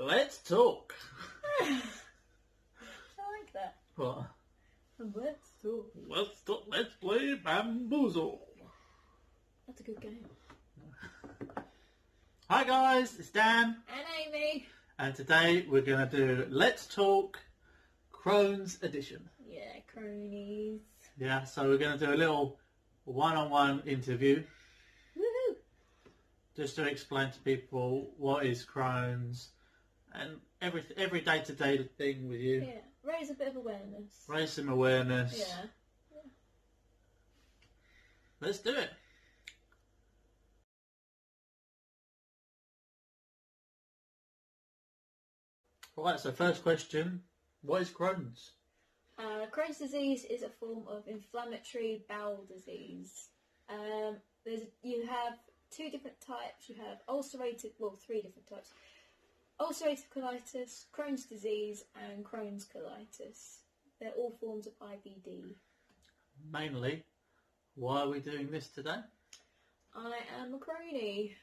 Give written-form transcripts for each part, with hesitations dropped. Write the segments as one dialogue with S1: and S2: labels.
S1: Let's talk.
S2: I like that.
S1: What?
S2: Let's talk.
S1: Let's talk. Let's play Bamboozle.
S2: That's a good game.
S1: Hi guys, it's Dan.
S2: And Amy.
S1: And today we're going to do Let's Talk Crohn's edition.
S2: Yeah, cronies.
S1: Yeah, so we're going to do a little one-on-one interview.
S2: Woohoo!
S1: Just to explain to people what is Crohn's and every day-to-day thing with you.
S2: Yeah, raise a bit of awareness.
S1: Raise some awareness.
S2: Yeah.
S1: Let's do it. Right, so first question, what is Crohn's?
S2: Crohn's disease is a form of inflammatory bowel disease. You have two different types. You have three different types. Ulcerative colitis, Crohn's disease, and Crohn's colitis. They're all forms of IBD.
S1: Mainly, why are we doing this today?
S2: I am a crony.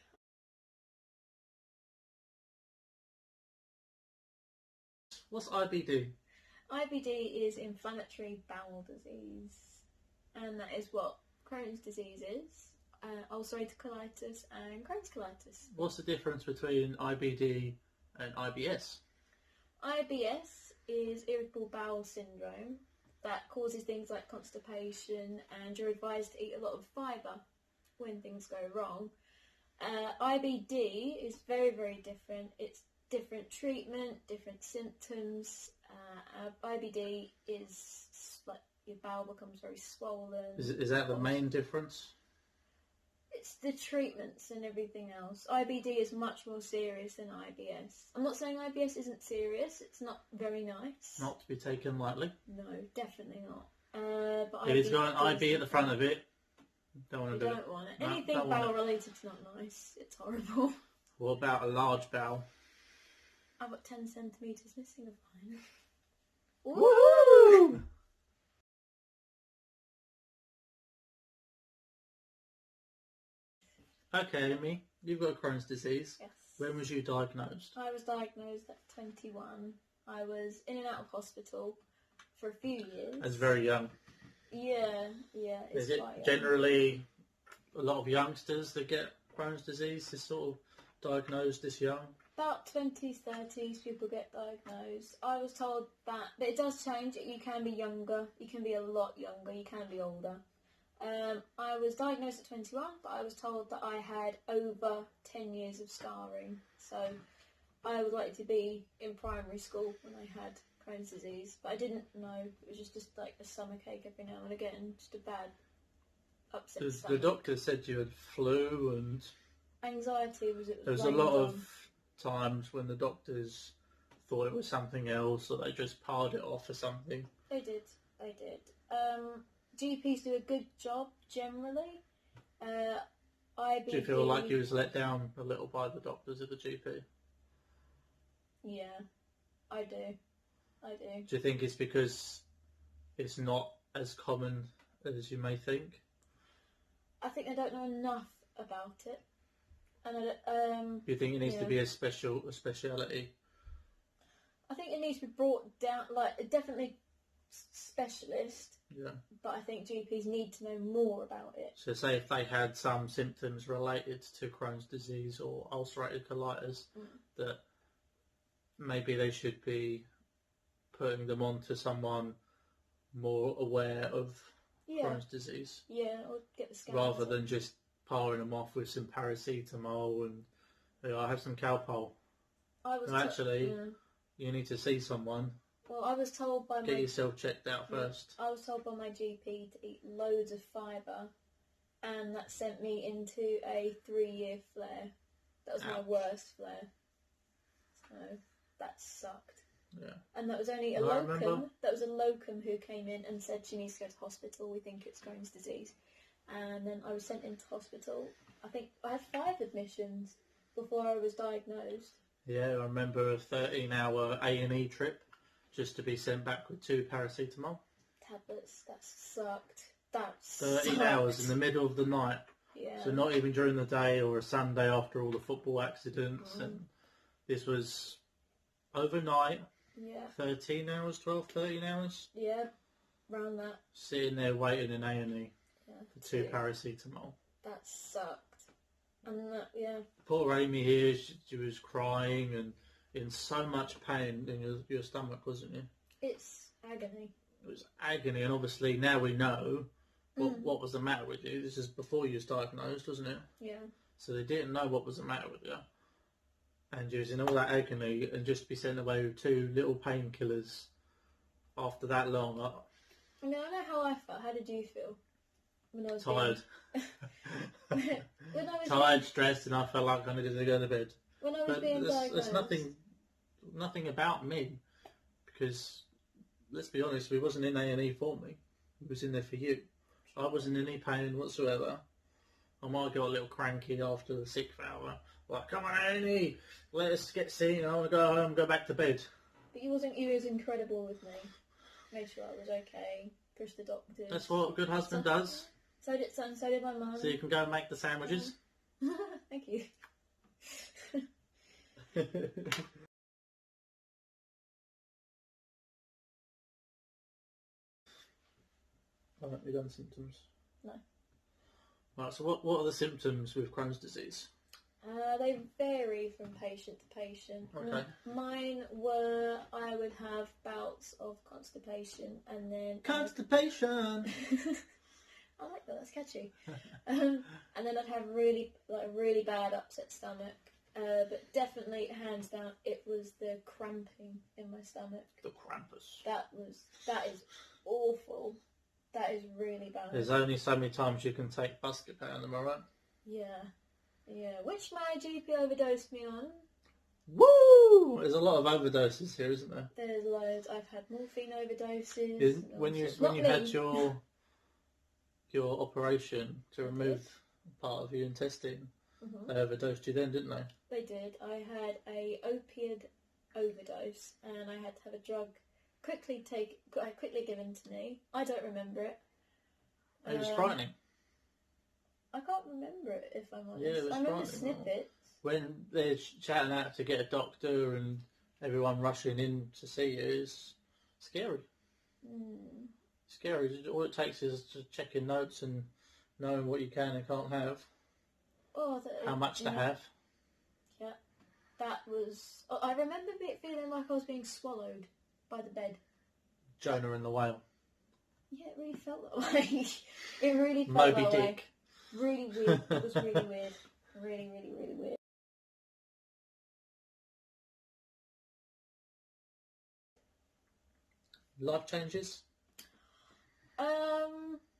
S1: What's IBD?
S2: IBD is inflammatory bowel disease, and that is what Crohn's disease is, ulcerative colitis and Crohn's colitis.
S1: What's the difference between IBD and IBS?
S2: IBS is irritable bowel syndrome that causes things like constipation, and you're advised to eat a lot of fibre when things go wrong. IBD is very, very different. It's different treatment, different symptoms. IBD is like your bowel becomes very swollen.
S1: Is that the main difference?
S2: It's the treatments and everything else. IBD is much more serious than IBS. I'm not saying IBS isn't serious. It's not very nice.
S1: Not to be taken lightly.
S2: No, definitely not. But
S1: If it's got an IB at the front of it, don't want to do it.
S2: Don't want it.
S1: No,
S2: Anything
S1: don't want
S2: bowel
S1: it.
S2: related is not nice. It's horrible.
S1: What about a large bowel?
S2: I've got 10 centimetres missing of mine.
S1: Woo! Okay, Amy, you've got Crohn's disease.
S2: Yes.
S1: When was you diagnosed?
S2: I was diagnosed at 21. I was in and out of hospital for a few years.
S1: That's very young.
S2: Yeah, it's
S1: Is it
S2: quite young.
S1: generally a lot of youngsters that get Crohn's disease is sort of diagnosed this young?
S2: About 20s, 30s people get diagnosed. I was told that, but it does change. You can be younger, you can be a lot younger, you can be older. I was diagnosed at 21, but I was told that I had over 10 years of scarring. So I was likely to be in primary school when I had Crohn's disease, but I didn't know. It was just like a stomachache every now and again, just a bad upset
S1: The
S2: stomach.
S1: doctor said you had flu, and
S2: Anxiety was
S1: there was a lot of times when the doctors thought it was something else, or they just parred it off for something.
S2: They did. GPs do a good job generally. IBD.
S1: Do you feel like you was let down a little by the doctors at the GP?
S2: Yeah, I do.
S1: Do you think it's because it's not as common as you may think?
S2: I think I don't know enough about it, and
S1: Do you think it needs to be a speciality?
S2: I think it needs to be brought down, like definitely specialist.
S1: Yeah.
S2: But I think GPs need to know more about it.
S1: So say if they had some symptoms related to Crohn's disease or ulcerative colitis, that maybe they should be putting them on to someone more aware of Crohn's disease.
S2: Yeah, or get the scans.
S1: Rather than just powering them off with some paracetamol and I have some Calpol. You need to see someone.
S2: Well, I was told by
S1: Get yourself checked out first.
S2: I was told by my GP to eat loads of fibre, and that sent me into a 3-year flare. That was my worst flare. So that sucked.
S1: Yeah.
S2: And that was only a locum. That was a locum who came in and said she needs to go to hospital. We think it's Crohn's disease. And then I was sent into hospital. I think I had 5 admissions before I was diagnosed.
S1: Yeah, I remember a 13-hour A&E trip just to be sent back with 2 paracetamol.
S2: Tablets. That sucked.
S1: 13 hours in the middle of the night.
S2: Yeah.
S1: So not even during the day or a Sunday after all the football accidents. And this was overnight,
S2: Yeah.
S1: 13 hours, 12, 13 hours.
S2: Yeah. Around that.
S1: Sitting there waiting in A&E
S2: Yeah.
S1: for 2 paracetamol.
S2: That sucked. And that, yeah.
S1: Poor Amy here, she was crying and in so much pain in your stomach, wasn't you?
S2: It's agony.
S1: It was agony, and obviously now we know what was the matter with you. This is before you was diagnosed, wasn't it?
S2: Yeah.
S1: So they didn't know what was the matter with you. And you was in all that agony, and just be sent away with 2 little painkillers after that long.
S2: I mean, I know how I felt. How did you feel? When I was
S1: Tired.
S2: when I was
S1: Tired, stressed, and I felt like I needed to go to bed.
S2: When I was being diagnosed.
S1: There's nothing about me, because let's be honest, we wasn't in A&E for me. We was in there for you. I wasn't in any pain whatsoever. I might have got a little cranky after the 6th hour. Like, come on, A&E, let us get seen. I want to go home, go back to bed.
S2: But you was incredible with me. Made sure I was okay. Pushed the doctors.
S1: That's what a good husband does.
S2: So did my mum.
S1: So you can go and make the sandwiches.
S2: Thank you.
S1: Haven't you done symptoms?
S2: No.
S1: Right, so what are the symptoms with Crohn's disease?
S2: They vary from patient to patient.
S1: Okay.
S2: Mine were, I would have bouts of constipation and then...
S1: Constipation!
S2: I like that, that's catchy. And then I'd have really bad upset stomach. But definitely, hands down, it was the cramping in my stomach.
S1: The Krampus.
S2: That is awful. That is really bad.
S1: There's only so many times you can take buscopan, am I right?
S2: Yeah, which my GP overdosed me on.
S1: Woo! There's a lot of overdoses here, isn't there?
S2: There's loads. I've had morphine overdoses.
S1: When you had your operation to remove part of your intestine, they overdosed you then, didn't they?
S2: They did. I had a opiate overdose, and I had to have a drug quickly given to me. I don't remember it.
S1: It was frightening.
S2: I can't remember it, if I'm honest.
S1: Yeah, it was
S2: I remember
S1: frightening.
S2: snippets.
S1: When they're chatting out to get a doctor and everyone rushing in to see you, it's scary. Scary. All it takes is just checking notes and knowing what you can and can't have. How much to have.
S2: Yeah. That was... I remember feeling like I was being swallowed by the bed.
S1: Jonah and the whale.
S2: Yeah, it really felt that way. It really felt
S1: Moby
S2: that
S1: Dick.
S2: way. Really weird. It was really weird. Really, really, really weird.
S1: Life changes?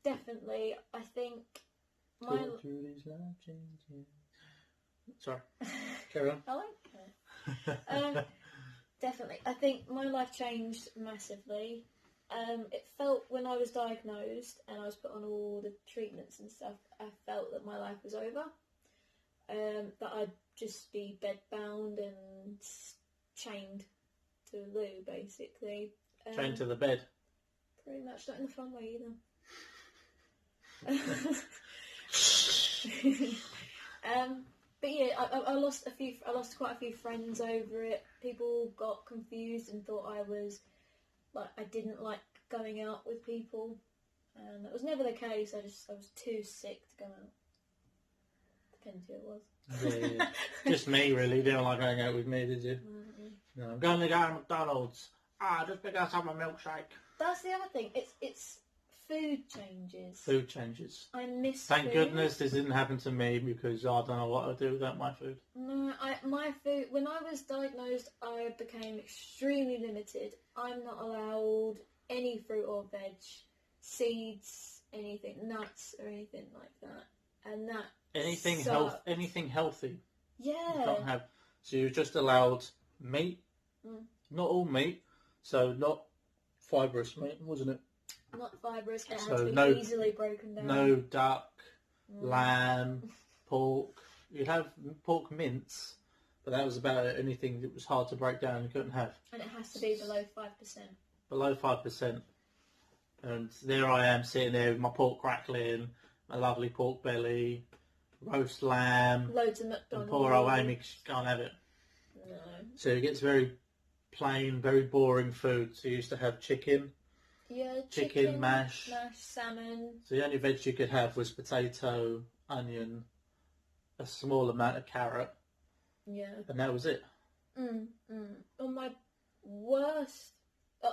S2: Definitely. I think
S1: Talk through these life changes. Sorry. Carry on.
S2: I like that. Definitely. I think my life changed massively. It felt, when I was diagnosed and I was put on all the treatments and stuff, I felt that my life was over. That I'd just be bedbound and chained to a loo, basically.
S1: Chained to the bed.
S2: Pretty much, not in the fun way either. But yeah, I lost quite a few friends over it. People got confused and thought I didn't like going out with people, and that was never the case. I was too sick to go out. Depends who it was.
S1: Yeah. Just me, really. You didn't like going out with me, did you? No, I'm going to go to McDonald's. Just because I have a milkshake.
S2: That's the other thing. It's food changes.
S1: Food changes.
S2: I miss
S1: Thank
S2: food.
S1: goodness this didn't happen to me, because I don't know what I'd do without my food.
S2: No, my food, when I was diagnosed, I became extremely limited. I'm not allowed any fruit or veg, seeds, anything, nuts or anything like that. And that
S1: Anything healthy.
S2: Yeah.
S1: You can't have. So you're just allowed meat. Not all meat. So not fibrous meat, wasn't it?
S2: Not fibrous. It
S1: So
S2: had to be easily broken down.
S1: No duck, lamb, pork. You'd have pork mince, but that was about it. Anything that was hard to break down you couldn't have.
S2: And it has to be below 5%.
S1: Below 5%. And there I am sitting there with my pork crackling, my lovely pork belly, roast lamb.
S2: Loads of McDonald's.
S1: And poor old Amy can't have it.
S2: No.
S1: So it gets very plain, very boring food. So you used to have chicken,
S2: Yeah,
S1: chicken, mash.
S2: salmon.
S1: So the only veg you could have was potato, onion, a small amount of carrot,
S2: Yeah.
S1: and that was it.
S2: On my worst,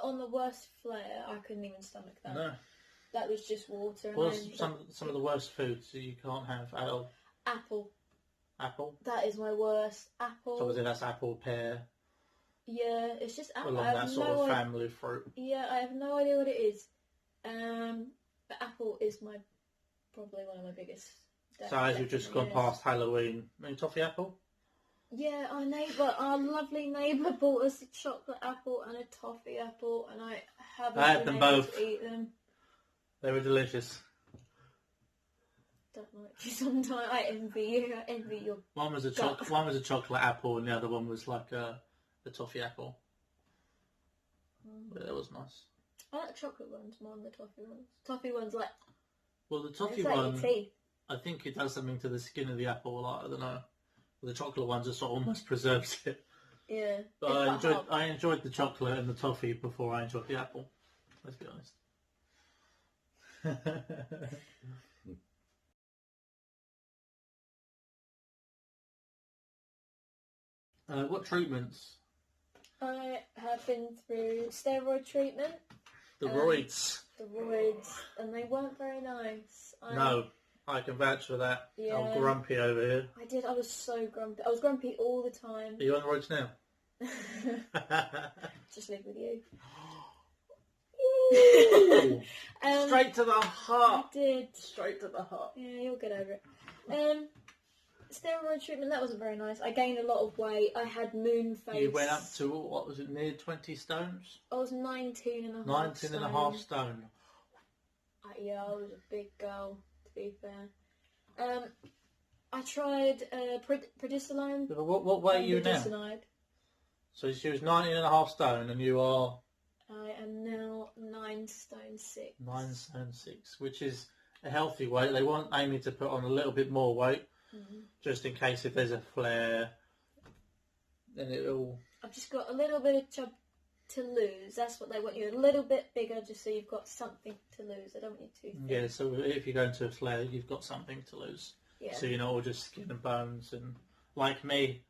S2: on the worst flare, I couldn't even stomach that.
S1: No.
S2: That was just water.
S1: What's some of the worst foods that you can't have out of
S2: Apple.
S1: apple?
S2: That is my worst. Apple.
S1: So obviously that's apple, pear,
S2: Yeah, it's just apple.
S1: along that sort of family fruit.
S2: Yeah, I have no idea what it is. But apple is probably one of my biggest.
S1: So as we've just gone past Halloween, any toffee apple?
S2: Yeah, our lovely neighbour bought us a chocolate apple and a toffee apple, and I haven't been able to eat them.
S1: They were delicious.
S2: Don't like you sometimes. I envy you. I envy your.
S1: One was a chocolate apple, and the other one was like a toffee apple. But that was nice.
S2: I like chocolate ones more than the toffee ones. Toffee ones like.
S1: Well, the toffee one, I think it does something to the skin of the apple. Like, I don't know. The chocolate one just sort of almost preserves it.
S2: Yeah.
S1: But I enjoyed the chocolate and the toffee before I enjoyed the apple. Let's be honest. What treatments?
S2: I have been through steroid treatment.
S1: The roids.
S2: The roids, and they weren't very nice.
S1: No, I can vouch for that.
S2: Yeah.
S1: I'm grumpy over here.
S2: I did. I was so grumpy. I was grumpy all the time.
S1: Are you on the roids now?
S2: Just live with you.
S1: Straight to the heart.
S2: I did.
S1: Straight to the heart.
S2: Yeah, you'll get over it. Steroid treatment, that wasn't very nice. I gained a lot of weight. I had moon face.
S1: You went up to, what was it, near 20 stones?
S2: I was 19 and a half
S1: 19 and a half stone.
S2: Yeah, I was a big girl, to be fair. I tried prednisolone.
S1: What weight are you now? So she was 19 and a half stone, and you are?
S2: I am now 9 stone 6.
S1: 9 stone 6, which is a healthy weight. They want Amy to put on a little bit more weight, just in case if there's a flare, then it'll...
S2: I've just got a little bit of chub to lose. That's what they want you. A little bit bigger, just so you've got something to lose. I don't want you too thin.
S1: Yeah, so if you go into a flare, you've got something to lose.
S2: Yeah.
S1: So you're not all just skin and bones, and like me.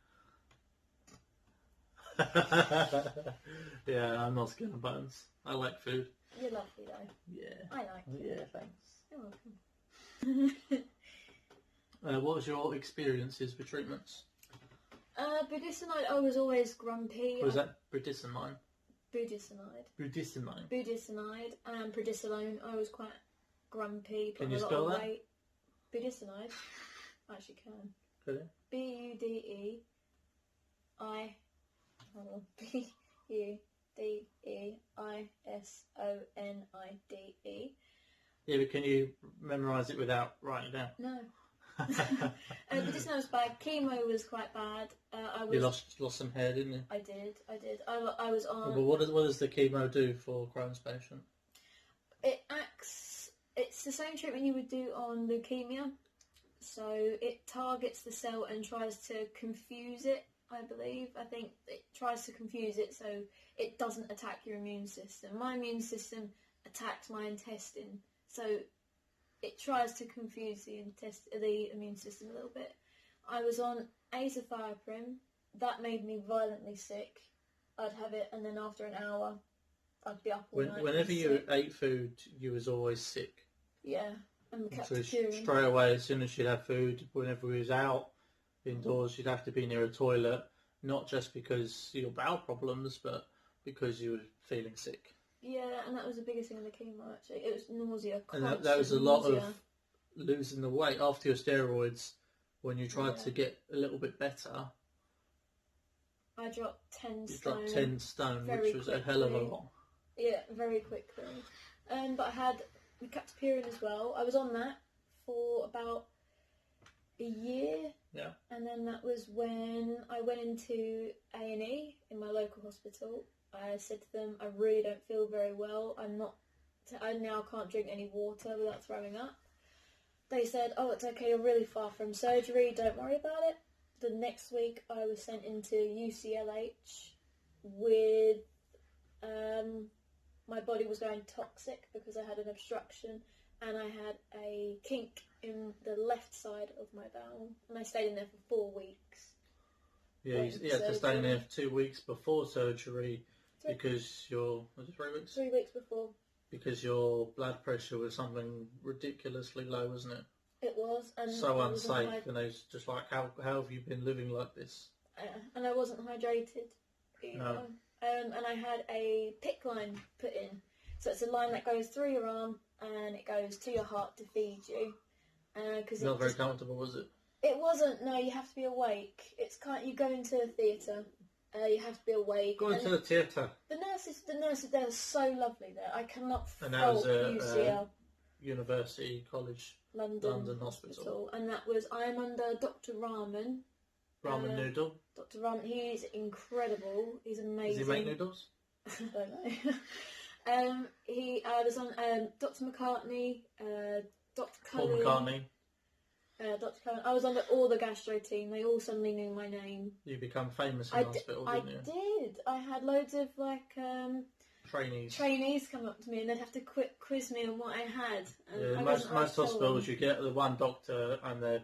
S1: Yeah, I'm not skin and bones. I like food.
S2: You're lovely though.
S1: Yeah.
S2: I like you.
S1: Yeah, thanks.
S2: You're welcome.
S1: What was your experiences with treatments?
S2: Budesonide, I was always grumpy.
S1: What was that? Budesonide?
S2: Budesonide.
S1: Budesonide.
S2: Budesonide and prednisolone, I was quite grumpy.
S1: Can you spell that?
S2: Weight. Budesonide? I actually can.
S1: Could you?
S2: B-U-D-E-I... Hold on. B-U-D-E-I-S-O-N-I-D-E.
S1: Yeah, but can you memorise it without writing it down?
S2: No. Budesonide was bad. Chemo was quite bad.
S1: You lost some hair, didn't you?
S2: I did. I was on...
S1: Well, what does the chemo do for Crohn's patient?
S2: It's the same treatment you would do on leukemia. So it targets the cell and tries to confuse it, I believe. I think it tries to confuse it so it doesn't attack your immune system. My immune system attacks my intestine. So it tries to confuse the immune system a little bit. I was on azathioprine. That made me violently sick. I'd have it, and then after an hour, I'd be up all night.
S1: Whenever you ate food, you was always sick.
S2: Yeah, and kept
S1: so
S2: curing.
S1: Straight away, as soon as she'd have food, whenever we was out indoors, you'd have to be near a toilet, not just because of your bowel problems, but because you were feeling sick.
S2: Yeah, and that was the biggest thing in the chemo, actually. It was nausea.
S1: And that was a lot of losing the weight after your steroids. When you tried to get a little bit better,
S2: I dropped 10 stone.
S1: You dropped 10 stone, which was a hell of a lot.
S2: Yeah, very quickly. But I had captopril as well. I was on that for about a year.
S1: Yeah.
S2: And then that was when I went into A&E in my local hospital. I said to them, I really don't feel very well. I now can't drink any water without throwing up. They said, oh, it's okay, you're really far from surgery, don't worry about it. The next week I was sent into UCLH with my body was going toxic because I had an obstruction and I had a kink in the left side of my bowel, and I stayed in there for 4 weeks.
S1: Yeah, you had to stay in there for 2 weeks before surgery because was it 3 weeks?
S2: 3 weeks before.
S1: Because your blood pressure was something ridiculously low, wasn't it?
S2: It was. And
S1: so unsafe, and it's just like, how have you been living like this?
S2: And I wasn't hydrated either.
S1: No.
S2: And I had a PICC line put in. So it's a line that goes through your arm and it goes to your heart to feed you.
S1: Not very comfortable, was it?
S2: It wasn't. No, you have to be awake. It's you go into a theatre. You have to be awake.
S1: Go into the theatre.
S2: The nurses there are so lovely there. I cannot
S1: fault
S2: UCL.
S1: University College London Hospital.
S2: And I'm under Dr. Rahman.
S1: Ramen noodle.
S2: Dr. Rahman, he's incredible. He's amazing.
S1: Does he make noodles?
S2: I don't know. I was on Dr. McCartney, Dr.
S1: Paul
S2: Cullen.
S1: McCartney.
S2: Dr. Cullen. I was under all the gastro team. They all suddenly knew my name.
S1: You become famous in hospital, didn't you?
S2: I did. I had loads of trainees come up to me and they'd have to quiz me on what I had. And
S1: most hospitals you get the one doctor and their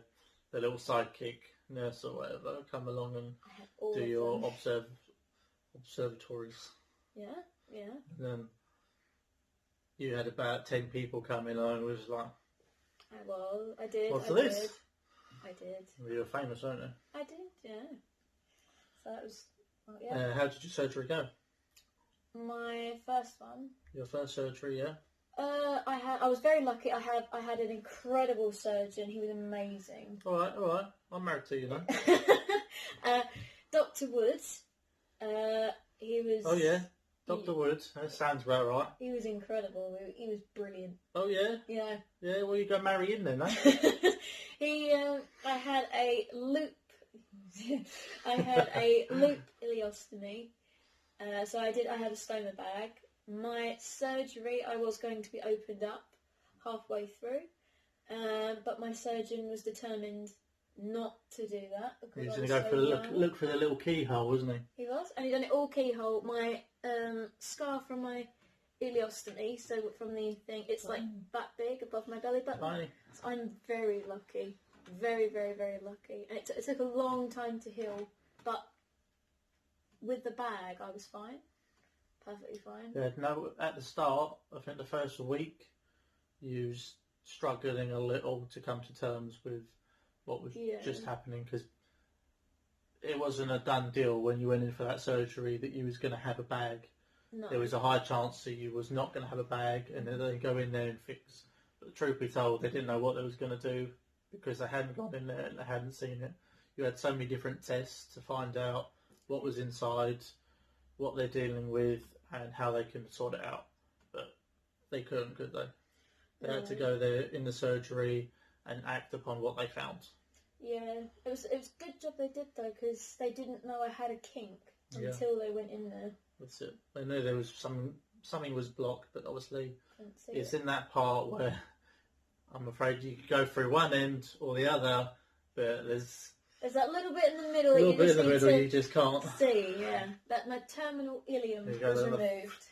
S1: little sidekick nurse or whatever come along and do your observatories.
S2: Yeah.
S1: And then you had about 10 people coming on and was like,
S2: I did.
S1: What's this?
S2: I did.
S1: Well, you were famous, weren't you?
S2: I did, yeah. So that was,
S1: how did your surgery go?
S2: My first one.
S1: Your first surgery, yeah?
S2: I was very lucky. I had an incredible surgeon. He was amazing.
S1: All right. I'm married to you now.
S2: Dr. Woods. He was.
S1: Oh yeah, Dr. Woods. That sounds about right.
S2: He was incredible. He was brilliant.
S1: Oh yeah.
S2: Yeah.
S1: Yeah. Well, you go marry him then, eh?
S2: I had a loop. I had a loop ileostomy. So I had a stoma bag. My surgery, I was going to be opened up halfway through, but my surgeon was determined not to do that because
S1: he was going to go look for the little keyhole, wasn't he?
S2: He was, and he done it all keyhole. My scar from my ileostomy, so from the thing, it's like that big above my belly button.
S1: Tiny.
S2: So I'm very lucky, very, very, very lucky, and it took a long time to heal, but with the bag, I was fine. Perfectly fine.
S1: Yeah, no, at the start, I think the first week, you was struggling a little to come to terms with what was just happening, because it wasn't a done deal when you went in for that surgery that you was going to have a bag.
S2: No.
S1: There was a high chance that you was not going to have a bag, and then they go in there and fix. But the truth be told, they didn't know what they was going to do because they hadn't gone in there and they hadn't seen it. You had so many different tests to find out what was inside, what they're dealing with, and how they can sort it out. But they couldn't, could they? They had to go there in the surgery and act upon what they found.
S2: Yeah, it was a good job they did though, because they didn't know I had a kink until they went in there.
S1: That's it. They knew there was something was blocked, but obviously it's in that part where I'm afraid you could go through one end or the other, but there's
S2: that little bit in the middle.
S1: A little bit in the middle you just can't
S2: see. Yeah, that my terminal ileum was removed.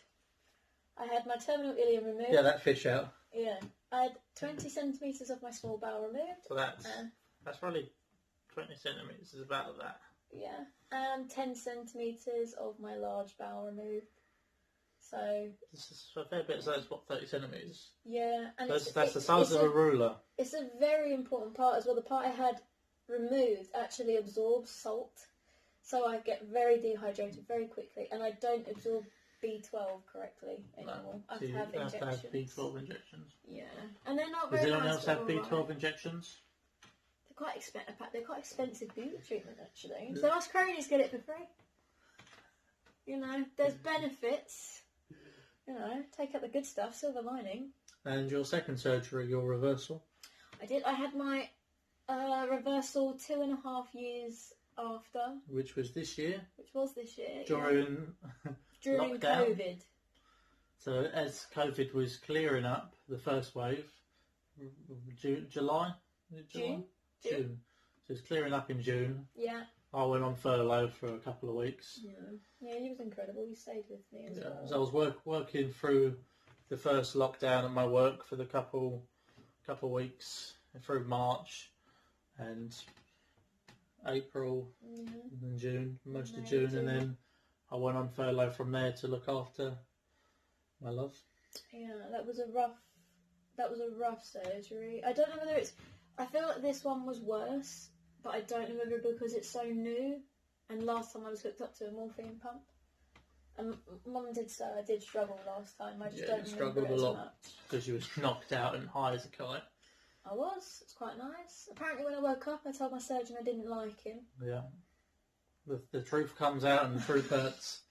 S2: I had my terminal ileum removed.
S1: Yeah, that fish out.
S2: Yeah, I had 20 centimetres of my small bowel removed.
S1: So that's probably 20 centimetres is about that.
S2: Yeah, and 10 centimetres of my large bowel removed. So
S1: this is a fair bit. So that's what, 30 centimetres.
S2: Yeah, and
S1: that's the size of a ruler.
S2: It's a very important part as well. The part I had removed actually absorbs salt, so I get very dehydrated very quickly, and I don't absorb B12 correctly anymore.
S1: No.
S2: I
S1: So
S2: have injections.
S1: have to have B12 injections.
S2: Yeah, and they're not
S1: Does
S2: very.
S1: Does anyone
S2: nice
S1: else have B12 injections?
S2: They're quite expensive. They're quite expensive beauty treatment actually. Yeah. So us cronies get it for free. You know, there's benefits. You know, take out the good stuff. Silver lining.
S1: And your second surgery, your reversal?
S2: I did. I had my reversal 2.5 years after.
S1: Which was this year?
S2: Which was this year.
S1: During
S2: lockdown. COVID.
S1: So as COVID was clearing up, the first wave, July?
S2: June.
S1: So it's clearing up in June.
S2: Yeah.
S1: I went on furlough for a couple of weeks.
S2: Yeah, he was incredible. He stayed with me as well.
S1: So I was working through the first lockdown at my work for the couple of weeks through March and April and June, most of June, and then I went on furlough from there to look after my love.
S2: Yeah, that was a rough surgery. I don't know whether it's. I feel like this one was worse, but I don't know whether because it's so new. And last time I was hooked up to a morphine pump. And Mum did struggle last time. I just don't remember it as much.
S1: Because you was knocked out and high as a kite.
S2: I was. It's quite nice. Apparently when I woke up, I told my surgeon I didn't like him.
S1: Yeah. The truth comes out and the truth hurts.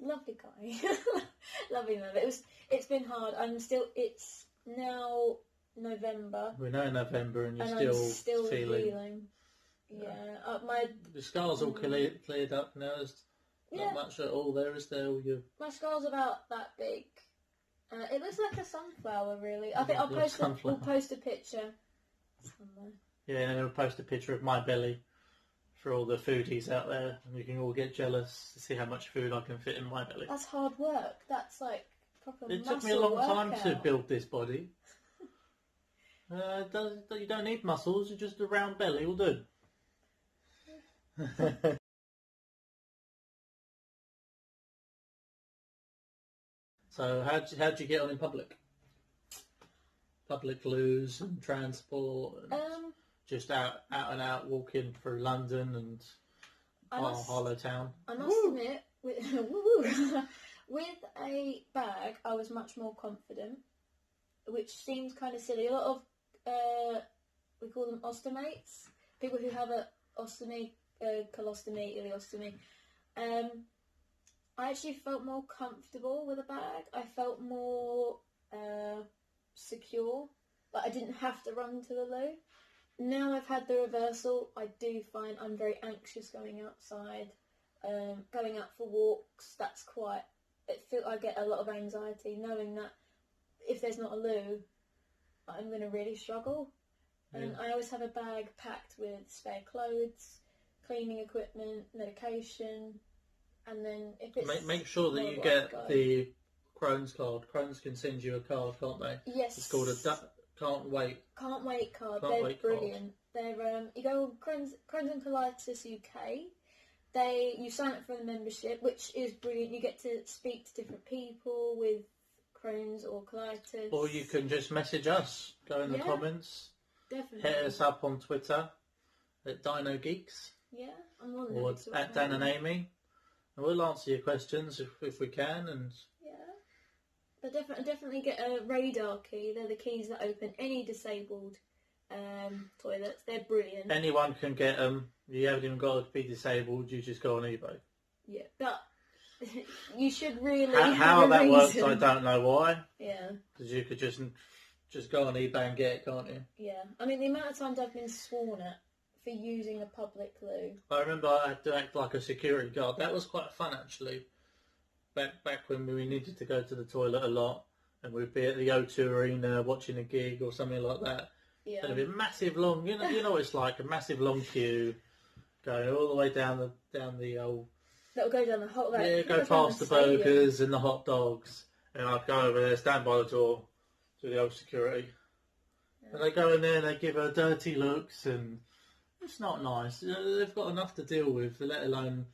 S2: Lovely guy. Lovely man. It's been hard. It's now November.
S1: We're now in November and
S2: I'm still healing. Yeah.
S1: The scar's all cleared up now. There's not much at all there, is there?
S2: My scar's about that big. It looks like a sunflower, really. I think we'll post a picture somewhere.
S1: Yeah, and we'll post a picture of my belly for all the foodies out there, and you can all get jealous to see how much food I can fit in my belly.
S2: That's hard work. That's like proper muscle
S1: It took me a long time
S2: workout.
S1: to build this body. You don't need muscles, just a round belly will do. So how'd you get on in public? Public loos and transport and just out and out walking through London and Harlow Town?
S2: I must admit, with a bag I was much more confident, which seems kind of silly. A lot of we call them ostomates, people who have a ostomy, colostomy, ileostomy. I actually felt more comfortable with a bag. I felt more secure. Like I didn't have to run to the loo. Now I've had the reversal, I do find I'm very anxious going outside, going out for walks. I get a lot of anxiety knowing that if there's not a loo, I'm going to really struggle. Yeah. And I always have a bag packed with spare clothes, cleaning equipment, medication, and then if it's...
S1: Make sure that you get the Crohn's card. Crohn's can send you a card, can't they?
S2: Yes.
S1: It's called a Can't Wait
S2: card. They're brilliant. They're you go on Crohn's and Colitis UK. You sign up for the membership, which is brilliant. You get to speak to different people with Crohn's or colitis.
S1: Or you can just message us. Go in the comments.
S2: Definitely.
S1: Hit us up on Twitter at Dino Geeks.
S2: Yeah, I'm on
S1: or at Dan&Amy. And we'll answer your questions if we can. And
S2: but definitely get a radar key. They're the keys that open any disabled toilets. They're brilliant.
S1: Anyone can get them. You haven't even got to be disabled. You just go on eBay.
S2: Yeah, but you should really
S1: how
S2: have a
S1: that
S2: reason.
S1: works, I don't know why.
S2: Yeah.
S1: Because you could just go on eBay and get it, can't you?
S2: Yeah. I mean, the amount of times I've been sworn at for using a public loo.
S1: I remember I had to act like a security guard. That was quite fun, actually. Back when we needed to go to the toilet a lot, and we'd be at the O2 Arena watching a gig or something like that.
S2: Yeah.
S1: And it'd be a massive long, you know what it's like, a massive long queue going all the way down the old.
S2: That'll go down the hot.
S1: Go past the burgers and the hot dogs, and I'd go over there, stand by the door to the old security, and they go in there and they give her dirty looks, and it's not nice. They've got enough to deal with, let alone,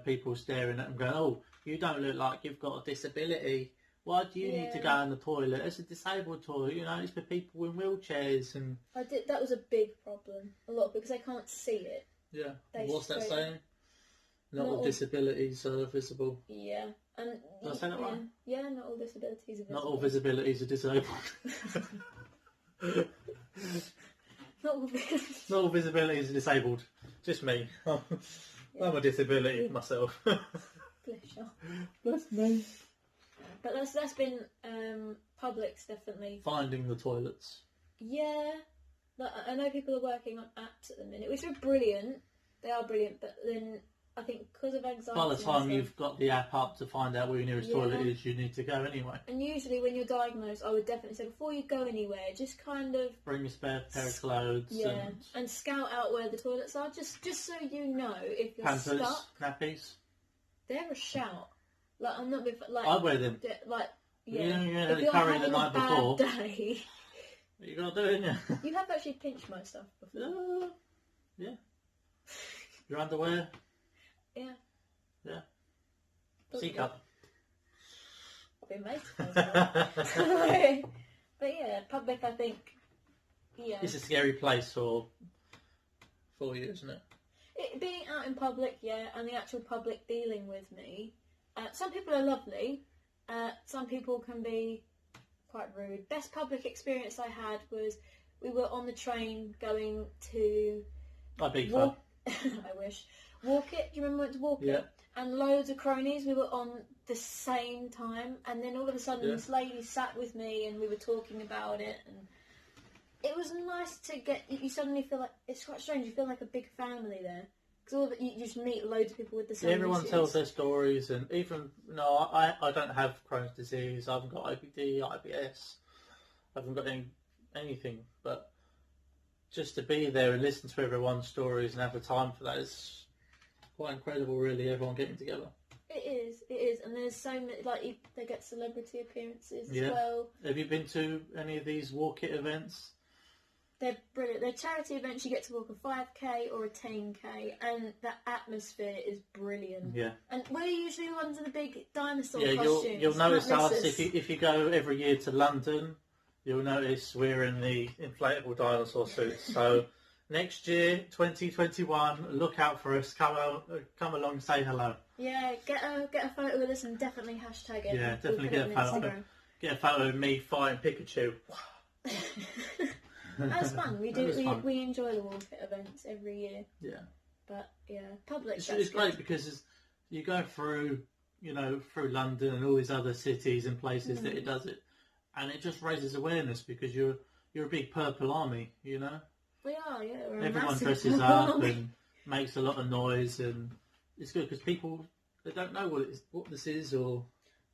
S1: people staring at them going, "Oh, you don't look like you've got a disability. Why do you need to go in the toilet? It's a disabled toilet, it's for people in wheelchairs." And
S2: that was a big problem. A lot because they can't see it.
S1: Yeah. What's that saying? Not all disabilities are visible.
S2: Yeah. And
S1: did I say that right?
S2: Yeah, not all disabilities are visible.
S1: Not all visibilities are disabled. Not all visibilities are disabled. Just me. I'm a disability myself.
S2: Bless you.
S1: Bless me.
S2: But that's been Publix definitely
S1: finding the toilets.
S2: Yeah, I know people are working on apps at the minute, which are brilliant. They are brilliant, but then I think because of anxiety.
S1: By the time
S2: and
S1: you've
S2: stuff,
S1: got the app up to find out where your nearest toilet is, you need to go anyway.
S2: And usually when you're diagnosed, I would definitely say before you go anywhere, just kind of
S1: bring a spare pair of clothes.
S2: And scout out where the toilets are, just so you know if you're
S1: Pampers,
S2: stuck.
S1: nappies.
S2: They're a shout. Like I'm not like
S1: I wear them.
S2: Like
S1: If
S2: you're
S1: curry
S2: having
S1: the night
S2: a bad
S1: before,
S2: day.
S1: You gotta do it, innit?
S2: You have actually pinched my stuff before.
S1: Yeah. Your underwear.
S2: Yeah.
S1: Yeah. C-cup.
S2: I've been made to But yeah, public, I think. Yeah.
S1: It's a scary place for you, isn't it?
S2: Being out in public, yeah, and the actual public dealing with me. Some people are lovely. Some people can be quite rude. Best public experience I had was we were on the train going to
S1: My big fan.
S2: I wish. Walk It. Do you remember we went to Walk
S1: Yeah.
S2: It? And loads of cronies. We were on the same time, and then all of a sudden this lady sat with me, and we were talking about it, and it was nice to get. You suddenly feel like it's quite strange. You feel like a big family there because all of it, you just meet loads of people with the same.
S1: Everyone
S2: issues.
S1: tells their stories, and even I don't have Crohn's disease. I haven't got IBD, IBS. I haven't got anything, but just to be there and listen to everyone's stories and have the time for that is quite incredible, really, everyone getting together.
S2: It is, and there's so many, like, they get celebrity appearances as well.
S1: Have you been to any of these Walk It events?
S2: They're brilliant. They're charity events. You get to walk a 5k or a 10k, and the atmosphere is brilliant.
S1: Yeah.
S2: And we're usually the ones in the big dinosaur
S1: costumes.
S2: costumes.
S1: You'll notice us, if you go every year to London, you'll notice we're in the inflatable dinosaur suits. So next year, 2021, look out for us. Come along, say hello.
S2: Yeah, get a photo with us and definitely hashtag it.
S1: Yeah, definitely get a photo. Get a photo of me fighting Pikachu.
S2: That's fun. We enjoy the Walk It events every year. Yeah. But yeah, public.
S1: It's great because you go through London and all these other cities and places that it does it, and it just raises awareness because you're a big purple army, you know.
S2: We are, yeah.
S1: Everyone dresses up and makes a lot of noise, and it's good because people they don't know what this is or.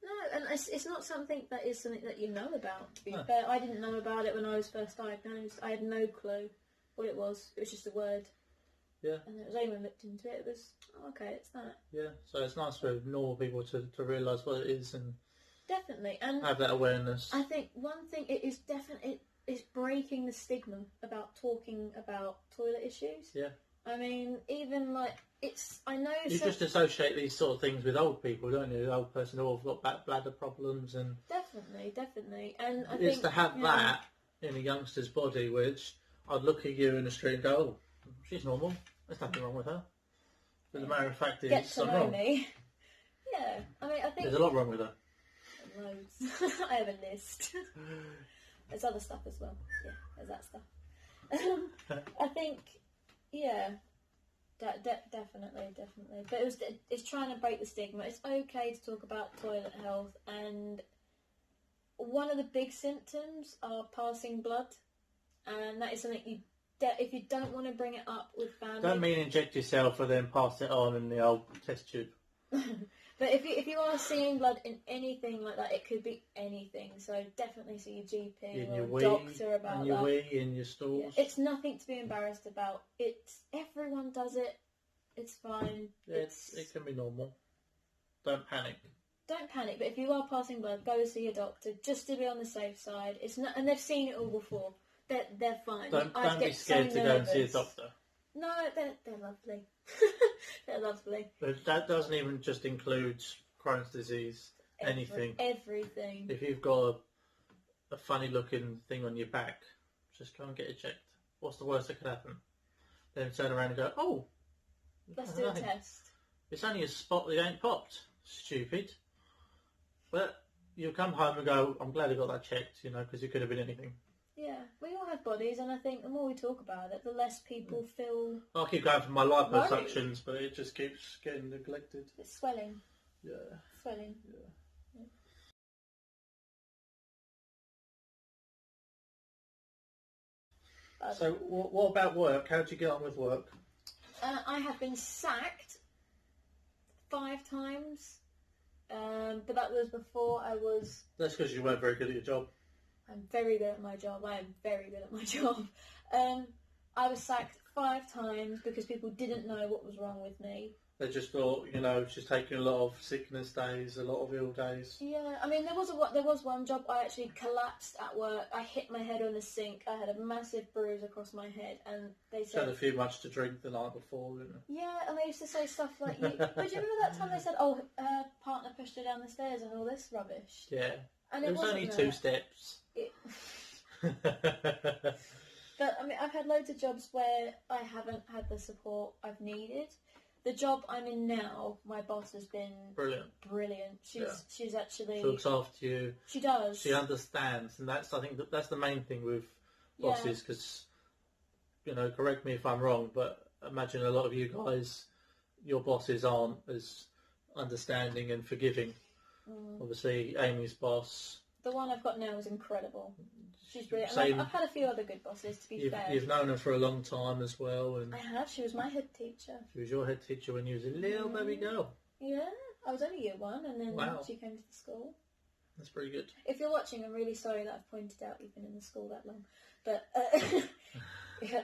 S2: No, and it's not something that you know about. To be fair, I didn't know about it when I was first diagnosed. I had no clue what it was. It was just a word.
S1: Yeah.
S2: And it was Amy looked into it. It was okay. It's that.
S1: Yeah. So it's nice for normal people to realise what it is and
S2: definitely and
S1: have that awareness.
S2: I think one thing it is definitely is breaking the stigma about talking about toilet issues.
S1: Yeah.
S2: I mean, even like I know
S1: you just associate these sort of things with old people, don't you? The old person who've got bladder problems and
S2: definitely, and I
S1: it's
S2: think
S1: to have that in a youngster's body, which I'd look at you in the street and go, "Oh, she's normal. There's nothing wrong with her." But the matter of fact is,
S2: get to
S1: something
S2: know
S1: wrong.
S2: me. Yeah, I mean, I think
S1: there's a lot wrong with her.
S2: Loads. I have a list. There's other stuff as well. Yeah, there's that stuff. I think, yeah, definitely. But it's trying to break the stigma. It's okay to talk about toilet health, and one of the big symptoms are passing blood, and that is something if you don't want to bring it up with family.
S1: Don't mean inject yourself and then pass it on in the old test tube.
S2: But if you are seeing blood in anything like that, it could be anything. So definitely see your GP or doctor about that.
S1: In your wee, in your stools.
S2: Yeah, it's nothing to be embarrassed about. Everyone does it. It's fine.
S1: Yeah, it can be normal. Don't panic.
S2: Don't panic. But if you are passing blood, go see your doctor just to be on the safe side. It's not, and they've seen it all before. They're fine.
S1: Don't be scared to go and see a doctor.
S2: No, they're lovely. They're lovely.
S1: But that doesn't even just include Crohn's disease. Anything.
S2: Everything.
S1: If you've got a funny looking thing on your back, just go and get it checked. What's the worst that could happen? Then turn around and go, oh,
S2: let's do a test.
S1: It's only a spot that ain't popped. Stupid. But you'll come home and go, I'm glad I got that checked, because it could have been anything.
S2: Yeah, we all have bodies, and I think the more we talk about it, the less people feel.
S1: I keep going for my liposuctions, but it just keeps getting neglected.
S2: It's swelling.
S1: Yeah.
S2: Swelling.
S1: Yeah. So, what about work? How did you get on with work?
S2: I have been sacked 5 times. But that was before I was...
S1: That's because you weren't very good at your job.
S2: I'm very good at my job. I am very good at my job. I was sacked 5 times because people didn't know what was wrong with me.
S1: They just thought, she's taking a lot of sickness days, a lot of ill days.
S2: Yeah, I mean, there was one job I actually collapsed at work. I hit my head on the sink. I had a massive bruise across my head, and they said...
S1: Had a few much to drink the night before, didn't you?
S2: Yeah, and they used to say stuff like... But do you remember that time they said, oh, her partner pushed her down the stairs and all this rubbish?
S1: Yeah.
S2: And
S1: it was only 2 steps.
S2: But, I mean, I've had loads of jobs where I haven't had the support I've needed. The job I'm in now, my boss has been brilliant. She's actually...
S1: She looks after you.
S2: She does.
S1: She understands, and I think that's the main thing with bosses, because, correct me if I'm wrong, but imagine a lot of you guys, your bosses aren't as understanding and forgiving. Obviously, Amy's boss...
S2: The one I've got now is incredible. She's brilliant. And I've had a few other good bosses, to be fair.
S1: You've known her for a long time as well. And
S2: I have. She was my head teacher.
S1: She was your head teacher when you was a little baby girl.
S2: Yeah. I was only year 1, and then she came to the school.
S1: That's pretty good.
S2: If you're watching, I'm really sorry that I've pointed out you've been in the school that long. But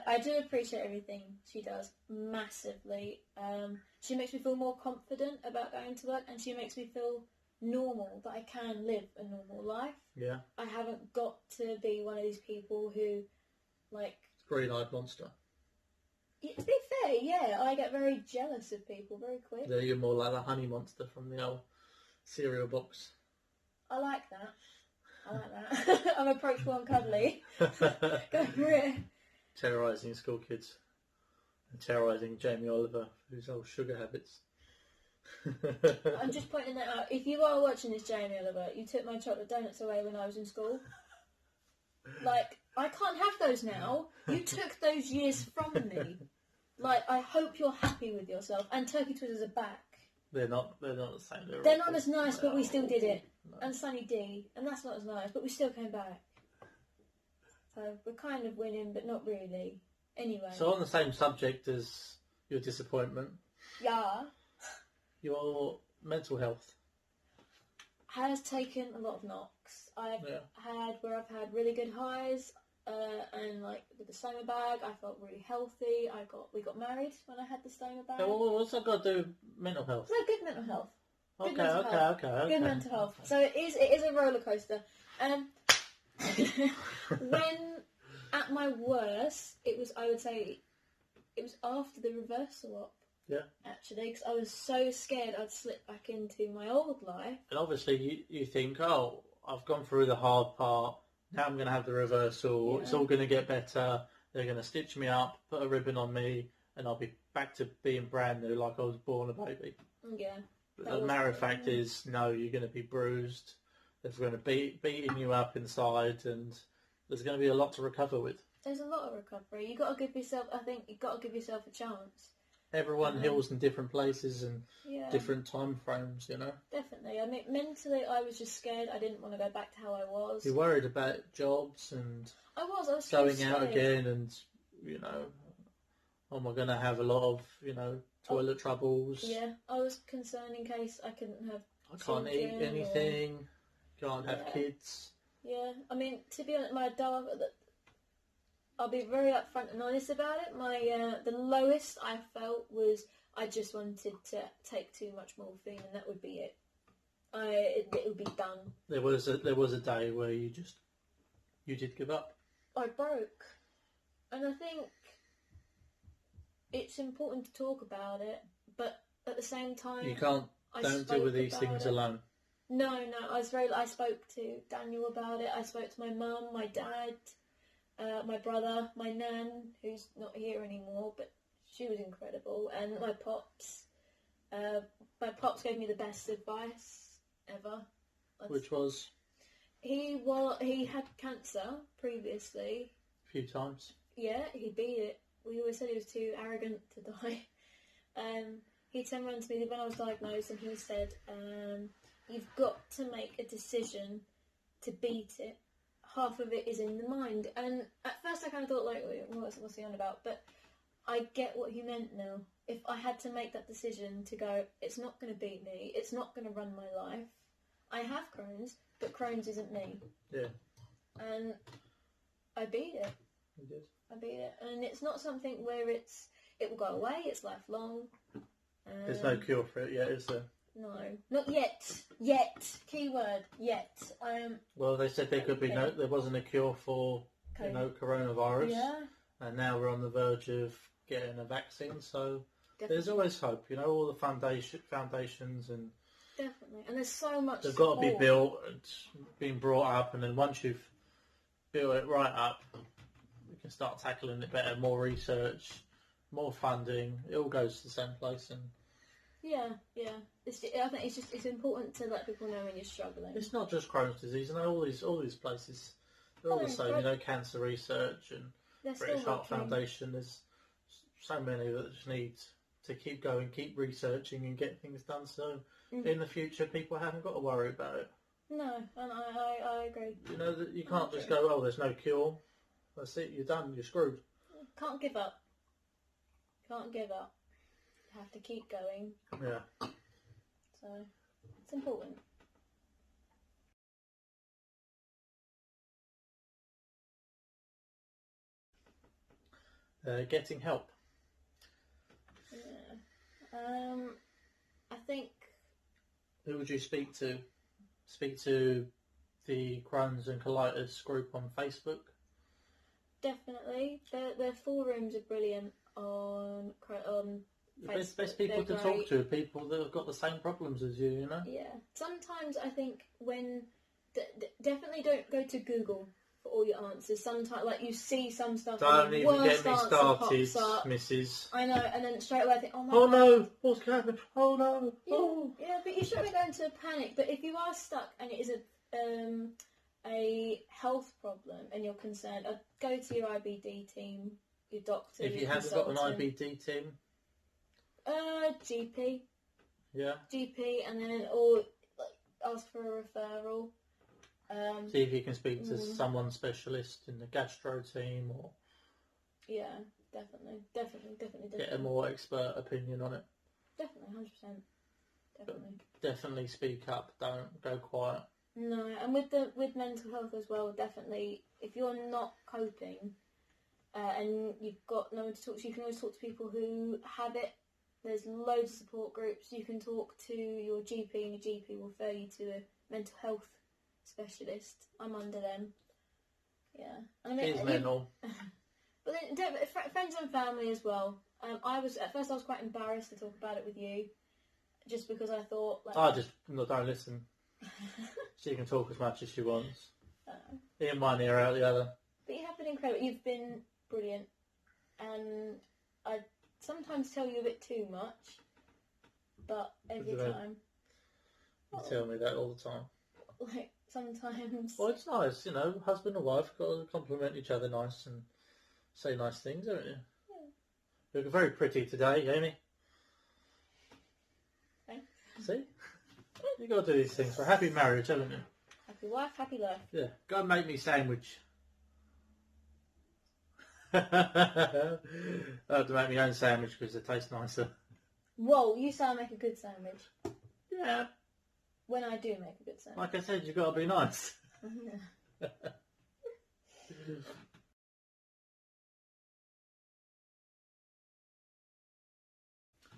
S2: I do appreciate everything she does massively. She makes me feel more confident about going to work, and she makes me feel normal, that I can live a normal life.
S1: Yeah.
S2: I haven't got to be one of these people who, like...
S1: Green-eyed monster.
S2: Yeah, to be fair, yeah, I get very jealous of people very quick.
S1: Yeah, you're more like the honey monster from the old cereal box.
S2: I like that. I'm approachable and cuddly. Go for it.
S1: Terrorising school kids. And terrorising Jamie Oliver for his old sugar habits.
S2: I'm just pointing that out. If you are watching this, Jamie Oliver, you took my chocolate donuts away when I was in school. Like, I can't have those now. You took those years from me. Like, I hope you're happy with yourself. And turkey twizzlers are back.
S1: They're not the same.
S2: They're not as nice, but we still did it. No. And Sunny D, and that's not as nice, but we still came back. So we're kind of winning, but not really. Anyway.
S1: So on the same subject as your disappointment.
S2: Yeah.
S1: Your mental health
S2: has taken a lot of knocks. I've had really good highs, and like with the stoma bag, I felt really healthy. We got married when I had the stoma bag.
S1: So what's that got to do with mental health?
S2: No, good mental health.
S1: Okay.
S2: Good mental health. So it is a roller coaster. When at my worst, I would say it was after the reversal op.
S1: Yeah.
S2: Actually, because I was so scared I'd slip back into my old life.
S1: And obviously you think, oh, I've gone through the hard part, now I'm going to have the reversal, it's all going to get better, they're going to stitch me up, put a ribbon on me, and I'll be back to being brand new like I was born a baby.
S2: Yeah.
S1: But the matter of fact is, no, you're going to be bruised, they're going to be beating you up inside, and there's going to be a lot to recover with.
S2: There's a lot of recovery. You've got to give yourself a chance.
S1: Everyone heals in different places and different time frames,
S2: Definitely. I mean, mentally, I was just scared. I didn't want to go back to how I was.
S1: You're worried about jobs and
S2: I was
S1: going out again, and am I going to have a lot of toilet troubles?
S2: Yeah, I was concerned in case I couldn't have.
S1: I can't eat anything. Can't have kids.
S2: Yeah, I mean, to be honest, my dog. I'll be very upfront and honest about it. The lowest I felt was I just wanted to take too much morphine, and that would be it. It would be done. There was
S1: a day where you did give up.
S2: I broke, and I think it's important to talk about it, but at the same time,
S1: you don't deal with these things alone.
S2: No, I spoke to Daniel about it. I spoke to my mum, my dad. My brother, my nan, who's not here anymore, but she was incredible, and my pops. My pops gave me the best advice ever.
S1: Which was?
S2: He had cancer previously.
S1: A few times.
S2: Yeah, he beat it. We always said he was too arrogant to die. He turned around to me when I was diagnosed, and he said, "You've got to make a decision to beat it. Half of it is in the mind." And at first I kind of thought, like, what's he on about? But I get what he meant now. if I had to make that decision to go, it's not going to beat me, it's not going to run my life. I have Crohn's, but Crohn's isn't me.
S1: Yeah.
S2: And I beat it.
S1: You did.
S2: I beat it. And it's not something where it will go away, it's lifelong.
S1: There's no cure for it yet, is there?
S2: No. Not yet. Yet. Keyword, yet.
S1: Well, they said there wasn't a cure for, coronavirus.
S2: Yeah.
S1: And now we're on the verge of getting a vaccine, so
S2: Definitely.
S1: there's always hope. All the foundations and...
S2: Definitely. And there's so much
S1: They've
S2: support.
S1: got to be built, it's been brought up, and then once you've built it right up, you can start tackling it better, more research, more funding. It all goes to the same place. And
S2: yeah. I think it's important to let people know when you're struggling.
S1: it's not just Crohn's disease. All these places, they're all the same. Cancer research and British Heart Foundation. There's so many that just need to keep going, keep researching, and get things done. So in the future, people haven't got to worry about it.
S2: No, and I agree.
S1: That you can't just go, oh, there's no cure. That's it. You're done. You're screwed.
S2: Can't give up. Can't give up. You have to keep going.
S1: Yeah.
S2: So it's important.
S1: Getting help.
S2: Yeah. I think.
S1: Who would you speak to? Speak to the Crohn's and colitis group on Facebook.
S2: Definitely, their forums are brilliant on Facebook.
S1: Best people to talk to, people that have got the same problems as you.
S2: Yeah. Sometimes I think when definitely don't go to Google for all your answers. Sometimes, like, you see some stuff.
S1: Don't even get me started, Mrs.
S2: I know, and then straight away I think, oh my
S1: God.
S2: no,
S1: what's happening? Oh no.
S2: Yeah, but you shouldn't go into a panic. But if you are stuck and it is a healh problem and you're concerned, go to your IBD team, your doctor.
S1: If you haven't got an IBD team,
S2: GP.
S1: Yeah.
S2: GP, and then or ask for a referral.
S1: See if you can speak to someone specialist in the gastro team, or
S2: definitely.
S1: Get a more expert opinion on it.
S2: Definitely, 100%.
S1: Definitely speak up. Don't go quiet.
S2: No, and with mental health as well, definitely. If you're not coping, and you've got no one to talk to, you can always talk to people who have it. There's loads of support groups. You can talk to your GP, and your GP will refer you to a mental health specialist. I'm under them. Yeah, and
S1: It is mental.
S2: But then, friends and family as well. I was quite embarrassed to talk about it with you, just because I thought
S1: don't listen. She can talk as much as she wants. In one ear, out the other.
S2: But you have been incredible. You've been brilliant, and I sometimes tell you a bit too much, but every time.
S1: You tell me that all the time.
S2: Like, sometimes.
S1: Well, it's nice, husband and wife got to compliment each other nice and say nice things, haven't you?
S2: Yeah.
S1: You look very pretty today, Amy.
S2: Thanks.
S1: See? You got to do these things for a happy marriage, haven't you?
S2: Happy wife, happy life.
S1: Yeah. Go and make me a sandwich. I have to make my own sandwich because it tastes nicer.
S2: Whoa, you say I make a good sandwich.
S1: Yeah.
S2: When I do make a good sandwich.
S1: Like I said, you've got to be nice.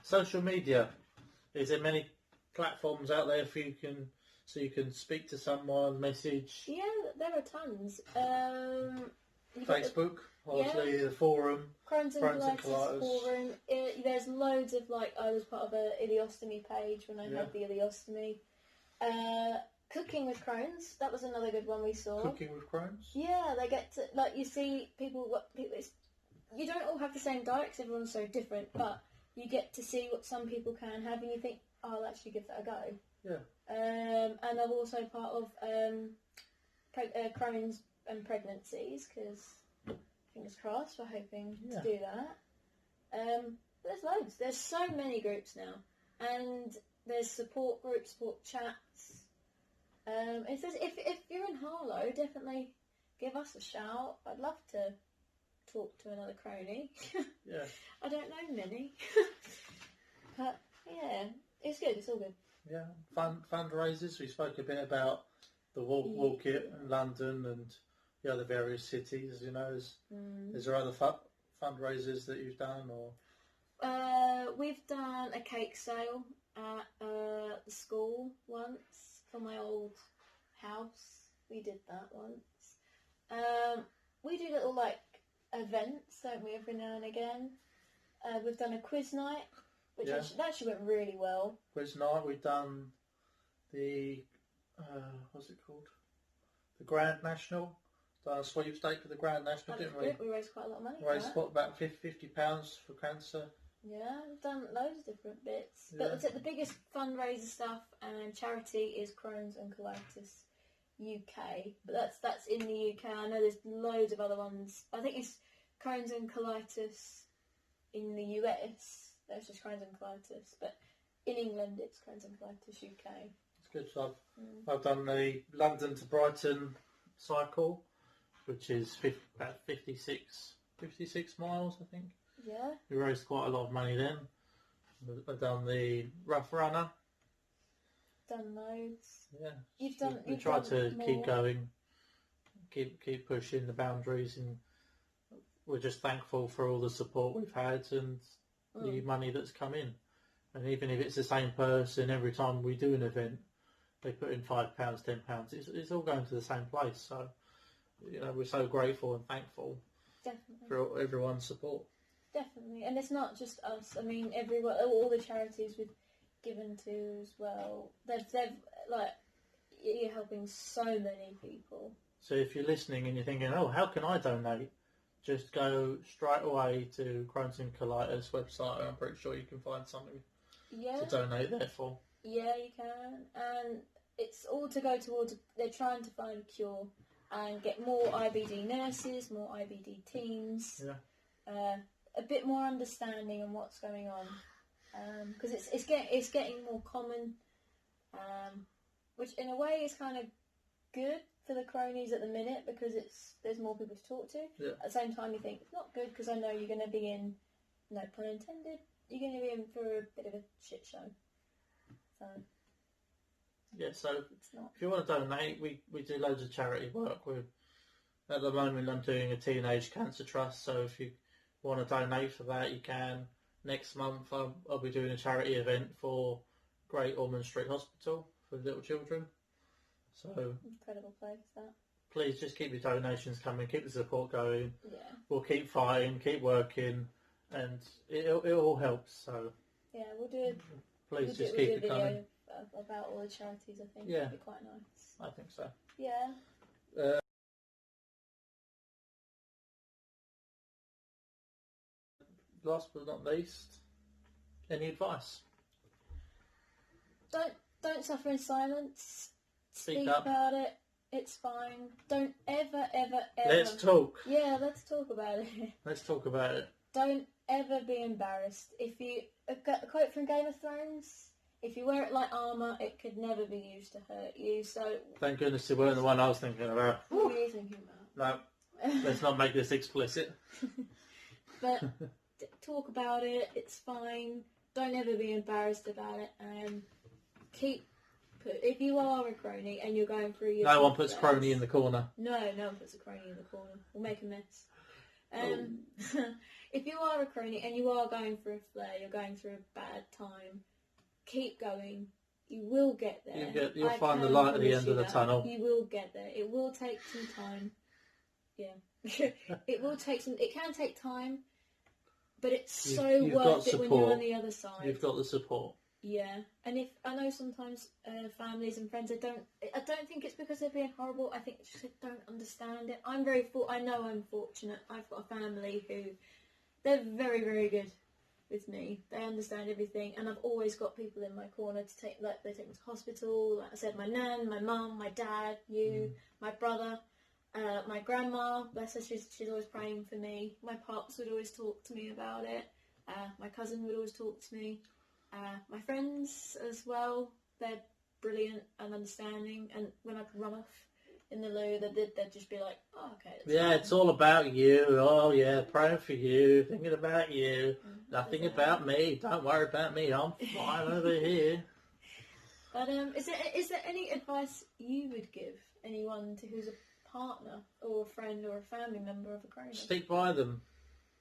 S1: Social media. Is there many platforms out there for you can speak to someone, message?
S2: Yeah, there are tons.
S1: Facebook, obviously, the forum.
S2: Crohn's and colitis forum. There's loads of, I was part of a ileostomy page when I had the ileostomy. Cooking with Crohn's, that was another good one we saw.
S1: Cooking with Crohn's?
S2: Yeah, they get to, you see people, you don't all have the same diet because everyone's so different, but you get to see what some people can have and you think, oh, I'll actually give that a go.
S1: Yeah.
S2: And I'm also part of Crohn's and pregnancies, because fingers crossed, we're hoping to do that. There's loads. There's so many groups now, and there's support groups, support chats. If you're in Harlow, definitely give us a shout. I'd love to talk to another crony.
S1: Yeah.
S2: I don't know many. But yeah, it's good. It's all good.
S1: Yeah. Fundraisers. We spoke a bit about the walk it in London and the other various cities. You know, is there other fundraisers that you've done or?
S2: We've done a cake sale at the school once for my old house. We did that once. We do little like events, don't we, every now and again. We've done a quiz night, which actually went really well.
S1: Quiz night. We've done the what's it called? The Grand National. Done a sweepstake for the Grand National, didn't we?
S2: We raised quite a lot of money.
S1: Raised about £50 for cancer.
S2: Yeah, we've done loads of different bits.
S1: Yeah.
S2: But the biggest fundraiser stuff and charity is Crohn's and Colitis UK. But that's in the UK. I know there's loads of other ones. I think it's Crohn's and Colitis in the US. There's just Crohn's and Colitis. But in England, it's Crohn's and Colitis UK.
S1: It's good stuff. I've done the London to Brighton cycle, which is about 56 miles, I think.
S2: Yeah.
S1: We raised quite a lot of money then. I've done the Rough Runner.
S2: Done loads.
S1: Yeah. We tried to keep going, keep pushing the boundaries, and we're just thankful for all the support we've had and the money that's come in. And even if it's the same person, every time we do an event, they put in £5, £10. It's all going to the same place. So, you know, we're so grateful and thankful for everyone's support.
S2: Definitely, and it's not just us. I mean, everyone, all the charities we've given to as well. They've like, you're helping so many people.
S1: So if you're listening and you're thinking, oh, how can I donate? Just go straight away to Crohn's and Colitis website. I'm pretty sure you can find something to donate there for.
S2: Yeah, you can, and it's all to go towards. They're trying to find a cure and get more IBD nurses, more IBD teams.
S1: Yeah.
S2: A bit more understanding on what's going on, because it's getting more common, which in a way is kind of good for the cronies at the minute because there's more people to talk to.
S1: Yeah.
S2: At the same time, you think it's not good because I know you're going to be in, no pun intended, you're going to be in for a bit of a shit show. So
S1: yeah, so
S2: it's not.
S1: If you want to donate, we do loads of charity work. At the moment I'm doing a teenage cancer trust, so if you want to donate for that, you can. Next month I'll be doing a charity event for Great Ormond Street Hospital for little children. So
S2: Incredible place, that.
S1: Please just keep your donations coming, keep the support going.
S2: Yeah.
S1: We'll keep fighting, keep working, and it all helps. So
S2: yeah, we'll do.
S1: Please just keep it coming.
S2: About all the charities, I think.
S1: Yeah.
S2: It'd be quite nice.
S1: I think so.
S2: Yeah.
S1: Last but not least, any advice?
S2: Don't suffer in silence.
S1: Speak up
S2: about it. It's fine. Don't ever.
S1: Let's talk.
S2: Yeah, let's talk about it.
S1: Let's talk about it.
S2: Don't ever be embarrassed. If you a quote from Game of Thrones. If you wear it like armour, it could never be used to hurt you. So
S1: thank goodness it weren't the one I was thinking about.
S2: What were you thinking about?
S1: No, let's not make this explicit.
S2: But talk about it. It's fine. Don't ever be embarrassed about it. And if you are a crony and you're going through your...
S1: No one puts crony in the corner.
S2: No one puts a crony in the corner. We'll make a mess. If you are a crony and you are going through a flare, you're going through a bad time, keep going. You will get there.
S1: You'll find the light at the end of the tunnel.
S2: You will get there. It will take some time. Yeah. It will take some... It can take time, but it's you've worth it when you're on the other side.
S1: You've got the support.
S2: Yeah, and if I know sometimes families and friends, I don't think it's because they're being horrible. I think it's just they don't understand it. I know I'm fortunate. I've got a family who they're very, very good with me. They understand everything, and I've always got people in my corner to take. Like they take me to hospital. Like I said, my nan, my mum, my dad, my brother, my grandma. Bless her, she's always praying for me. My pops would always talk to me about it. My cousin would always talk to me. My friends as well, they're brilliant and understanding, and when I can run off in the loo, they'd just be like, oh, okay.
S1: Yeah,
S2: fine.
S1: it's all about you. Oh, yeah, praying for you, thinking about you. Nothing about me. Don't worry about me. I'm fine over here.
S2: But is there any advice you would give anyone who's a partner or a friend or a family member of a Crohn?
S1: Stick by them.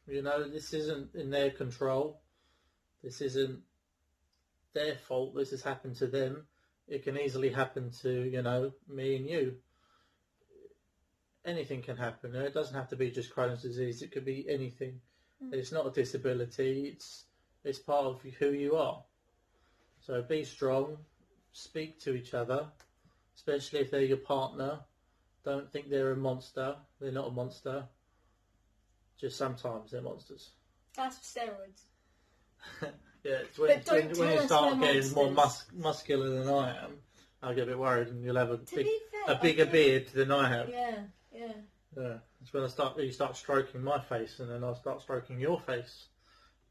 S1: You know, this isn't in their control. This isn't their fault. This has happened to them. It can easily happen to, you know, me and you. Anything can happen. It doesn't have to be just Crohn's disease. It could be anything. It's not a disability. It's part of who you are. So be strong. Speak to each other, especially if they're your partner. Don't think they're a monster. They're not a monster. Just sometimes they're monsters.
S2: That's steroids.
S1: Yeah, it's when you start getting more muscular than I am, I get a bit worried, and you'll have a bigger beard than I have.
S2: Yeah.
S1: Yeah, it's when you start stroking my face, and then I'll start stroking your face.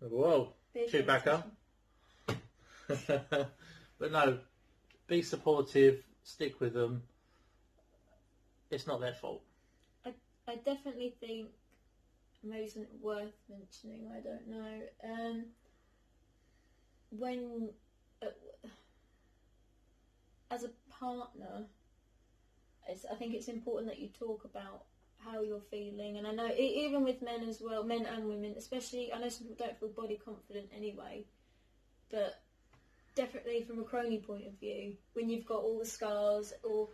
S1: Whoa, Chewbacca. But no, be supportive, stick with them. It's not their fault.
S2: I definitely think, maybe something worth mentioning, I don't know, when, as a partner, I think it's important that you talk about how you're feeling, and I know even with men as well, men and women, especially, I know some people don't feel body confident anyway, but definitely from a Crohn point of view, when you've got all the scars, or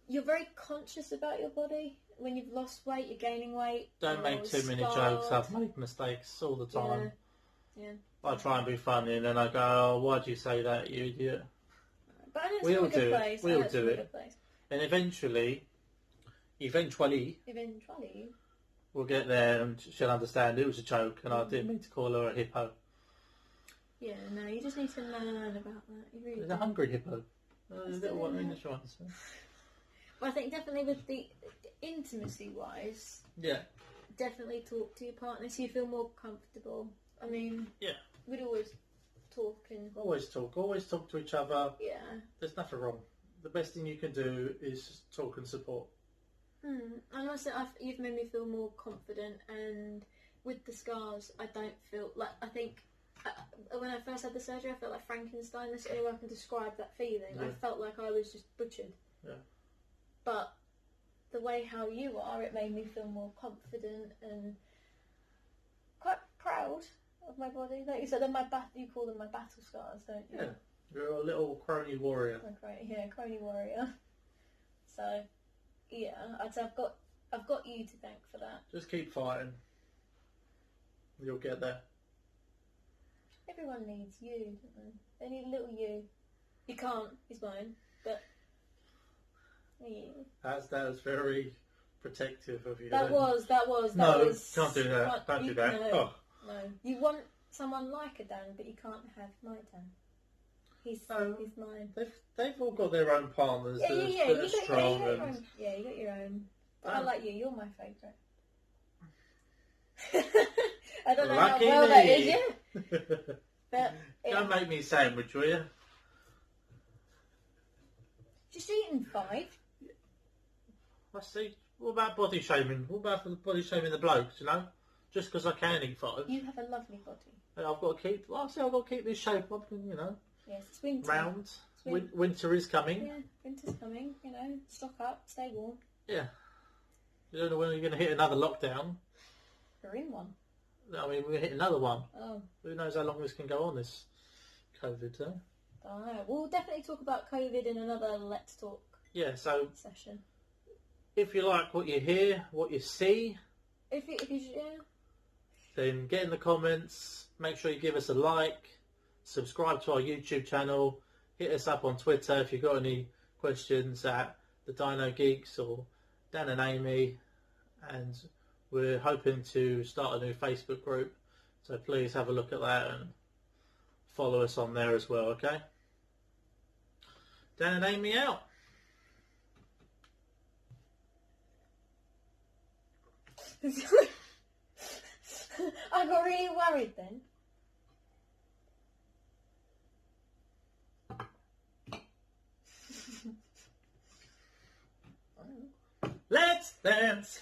S2: you're very conscious about your body, when you've lost weight, you're gaining weight.
S1: Don't make too many jokes. I've made mistakes all the time.
S2: Yeah.
S1: I try and be funny, and then I go, "Oh, why'd you say that, you idiot?"
S2: But I know it's a good place.
S1: We'll do it. And eventually, we'll get there, and she'll understand it was a joke, and I didn't mean to call her a hippo.
S2: Yeah, no, you just need to learn about that. You really
S1: It's a hungry hippo. A little one in the shines.
S2: Well, I think definitely with the intimacy-wise,
S1: yeah,
S2: definitely talk to your partner so you feel more comfortable. I mean,
S1: yeah,
S2: we'd always talk and...
S1: Always talk to each other.
S2: Yeah.
S1: There's nothing wrong. The best thing you can do is just talk and support.
S2: And also, you've made me feel more confident, and with the scars, I don't feel like, I think, when I first had the surgery, I felt like Frankenstein. That's the only way I can describe that feeling. Yeah. I felt like I was just butchered.
S1: Yeah.
S2: But the way how you are, it made me feel more confident and quite proud of my body. Like you said, you call them my battle scars, don't you?
S1: Yeah, you're a little crony warrior.
S2: Crony warrior. So, yeah, I'd say I've got you to thank for that.
S1: Just keep fighting. You'll get there.
S2: Everyone needs you, don't they? They need a little you. You can't, he's mine, but... Yeah.
S1: That was very protective of you.
S2: That was.
S1: No, can't do that. Don't do that.
S2: No. You want someone like a Dan, but you can't have my Dan. He's mine.
S1: They've all got their own partners.
S2: Yeah.
S1: That are strong.
S2: You got your own. But I like you. You're my favourite. I don't know
S1: Lucky
S2: how well
S1: me.
S2: that is, yeah. But,
S1: Don't make me sandwich, will you?
S2: Just eating 5.
S1: I see. What about body shaming? What about body shaming the blokes, you know? Just because I can eat 5.
S2: You have a lovely body.
S1: I've got to keep... Well, I say I've got to keep this shape up, you know.
S2: Yes, it's winter.
S1: Round. Winter is coming.
S2: Yeah, winter's coming, you know. Stock up, stay warm.
S1: Yeah. You don't know when you're going to hit another lockdown.
S2: We're in one.
S1: I mean, we're going to hit another one.
S2: Oh.
S1: Who knows how long this can go on, this COVID, huh?
S2: I don't know. We'll definitely talk about COVID in another Let's Talk session.
S1: If you like what you hear, what you see,
S2: yeah.
S1: then get in the comments, make sure you give us a like, subscribe to our YouTube channel, hit us up on Twitter if you've got any questions at the Dino Geeks or Dan and Amy, and we're hoping to start a new Facebook group, so please have a look at that and follow us on there as well, okay? Dan and Amy out.
S2: I got really worried then.
S1: Dance.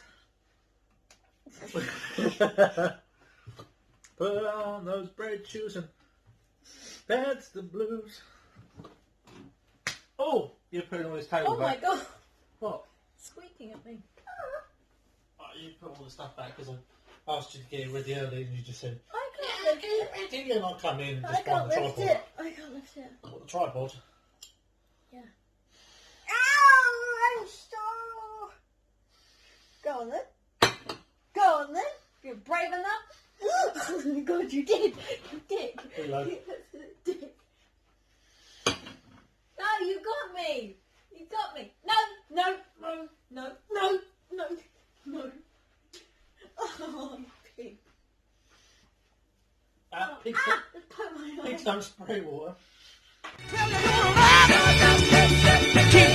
S1: Put on those braid shoes and dance the blues. Oh, you're putting all this table
S2: Oh my
S1: back.
S2: god.
S1: What?
S2: Squeaking at me.
S1: Oh, you put all the stuff back because I asked you to get it ready early and you just said,
S2: I can't lift it.
S1: did you not come in and
S2: I
S1: just
S2: can't
S1: find the
S2: lift
S1: tripod?
S2: it. I can't lift it.
S1: What, the tripod?
S2: Yeah.
S3: Ow! I'm so... Go on then. Go on then. If you're brave enough.
S2: Oh my god, you did. You did.
S1: Hello.
S2: Dick.
S3: No, you got me. You got me. No, no, no, no, no, no, no. Oh, pig.
S1: Pigs
S3: Put my
S1: don't spray water.
S3: Keep